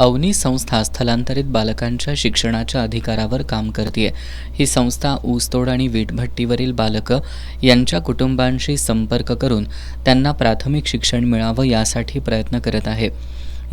अवनी संस्था स्थलांतरित बालकांच्या शिक्षणाच्या अधिकारावर काम करते। ही संस्था ऊसतोड आणि वीटभट्टीवरील बालकं यांच्या कुटुंबांशी संपर्क करून त्यांना प्राथमिक शिक्षण मिळावं यासाठी प्रयत्न करत आहे।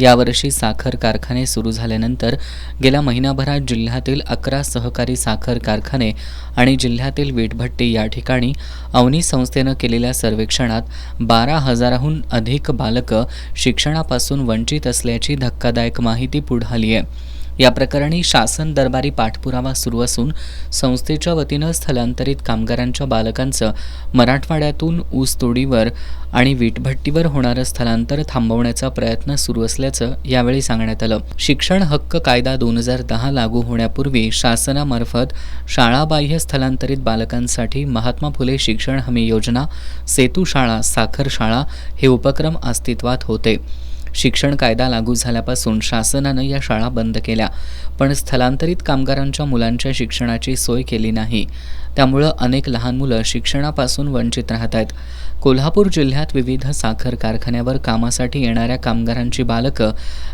यावर्षी साखर कारखाने सुरू झाल्यानंतर गेल्या महिनाभरात जिल्ह्यातील 11 सहकारी साखर कारखाने आणि जिल्ह्यातील वीटभट्टी या ठिकाणी अवनी संस्थेनं केलेल्या सर्वेक्षणात 12,000हून अधिक बालकं शिक्षणापासून वंचित असल्याची धक्कादायक माहिती पुढे आली आहे। या प्रकरणी शासन दरबारी पाठपुरावा सुरू असून संस्थेच्या वतीनं स्थलांतरित कामगारांच्या बालकांचं मराठवाड्यातून ऊसतोडीवर आणि वीटभट्टीवर होणारं स्थलांतर थांबवण्याचा प्रयत्न सुरू असल्याचं यावेळी सांगण्यात आलं। शिक्षण हक्क कायदा 2010 लागू होण्यापूर्वी शासनामार्फत शाळाबाह्य स्थलांतरित बालकांसाठी महात्मा फुले शिक्षण हमी योजना, सेतू शाळा, साखर शाळा हे उपक्रम अस्तित्वात होते। शिक्षण कायदा लागू झाल्यापासून शासनानं या शाळा बंद केल्या, पण स्थलांतरित कामगारांच्या मुलांच्या शिक्षणाची सोय केली नाही। त्यामुळे अनेक लहान मुलं शिक्षणापासून वंचित राहत आहेत। कोल्हापूर जिल्ह्यात विविध साखर कारखान्यावर कामासाठी येणाऱ्या कामगारांची बालकं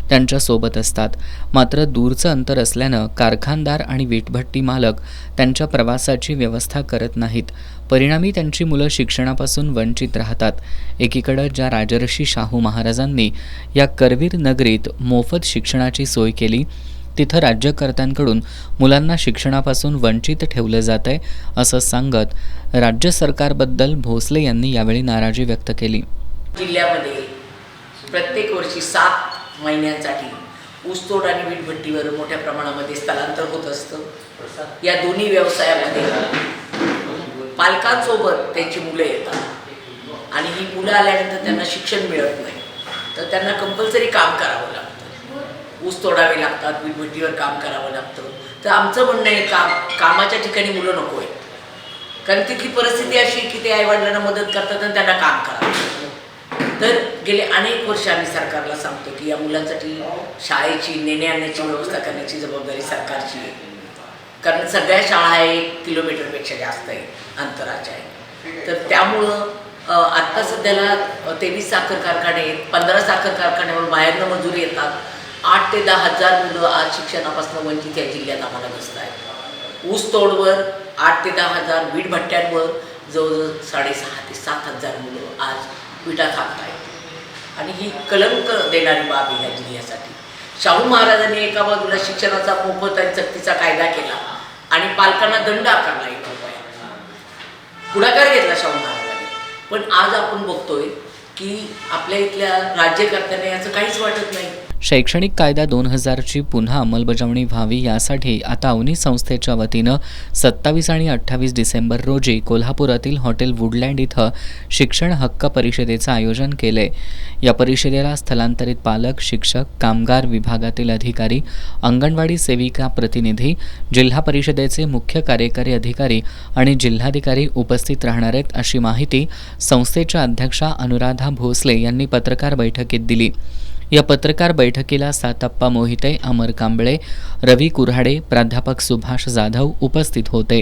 त्यांच्या सोबत असतात, मात्र दूरचं अंतर असल्यानं कारखानदार आणि वीटभट्टी मालक त्यांच्या प्रवासाची व्यवस्था करत नाहीत। परिणामी त्यांची मुलं शिक्षणापासून वंचित राहतात। एकीकडे ज्या राजर्षी शाहू महाराजांनी या करवीर नगरीत मोफत शिक्षणाची सोय केली, तिथं राज्यकर्त्यांकडून मुलांना शिक्षणापासून वंचित ठेवलं जातंय असं सांगत राज्य सरकारबद्दल भोसले यांनी यावेळी नाराजी व्यक्त केली। जिल्ह्यामध्ये प्रत्येक वर्षी 7 महिन्यांसाठी ऊसतोड आणि वीटभट्टीवर मोठ्या प्रमाणामध्ये स्थलांतर होत असतं। या दोन्ही व्यवसायामध्ये पालकांसोबत त्यांची मुलं येतात आणि ही मुलं आल्यानंतर त्यांना शिक्षण मिळत नाही, तर त्यांना कंपल्सरी काम करावं लागतं, ऊस तोडावे लागतात, वीटभट्टीवर काम करावं लागतं। तर आमचं म्हणणं आहे कामाच्या ठिकाणी मुलं नको आहेत, कारण तिथली परिस्थिती अशी की ते आईवडिलांना मदत करतात आणि त्यांना काम करावं। तर गेले अनेक वर्ष आम्ही सरकारला सांगतो की या मुलांसाठी शाळेची नेण्या आणण्याची व्यवस्था करण्याची जबाबदारी सरकारची आहे, कारण सगळ्या शाळा 1 किलोमीटरपेक्षा जास्त आहे अंतराच्या आहे। तर त्यामुळं आत्ता सध्याला 23 साखर कारखाने आहेत, 15 साखर कारखान्यावर बाहेरनं मजुरी येतात। 8 ते 10 हजार मुलं आज शिक्षणापासून वंचित या जिल्ह्यात आम्हाला दिसत आहेत। ऊस तोडवर 8 ते 10 हजार, वीटभट्ट्यांवर जवळजवळ 6,500 ते 7,000 मुलं आज विटा खात आहेत आणि ही कलंक देणारी बाब आहे या जिल्ह्यासाठी। शाहू महाराजांनी एका बाजूला शिक्षणाचा मोफत आणि सक्तीचा कायदा केला आणि पालकांना दंड आकारला 1 रुपया, पुढाकार घेतला शाहू महाराजांनी। पण आज आपण बघतोय की आपल्या इथल्या राज्यकर्त्यांना याचं काहीच वाटत नाही। शैक्षणिक कायदा 2000ची पुन्हा अंमलबजावणी व्हावी यासाठी आता अवनी संस्थेच्या वतीनं 27 आणि 28 डिसेंबर रोजी कोल्हापुरातील हॉटेल वुडलँड इथं शिक्षण हक्क परिषदेचं आयोजन केलंय। या परिषदेला स्थलांतरित पालक, शिक्षक, कामगार विभागातील अधिकारी, अंगणवाडी सेविका प्रतिनिधी, जिल्हा परिषदेचे मुख्य कार्यकारी अधिकारी आणि जिल्हाधिकारी उपस्थित राहणार आहेत अशी माहिती संस्थेच्या अध्यक्षा अनुराधा भोसले यांनी पत्रकार बैठकीत दिली। या पत्रकार बैठकीला सातप्पा मोहिते, अमर कांबळे, रवी कुऱ्हाडे, प्राध्यापक सुभाष जाधव उपस्थित होते।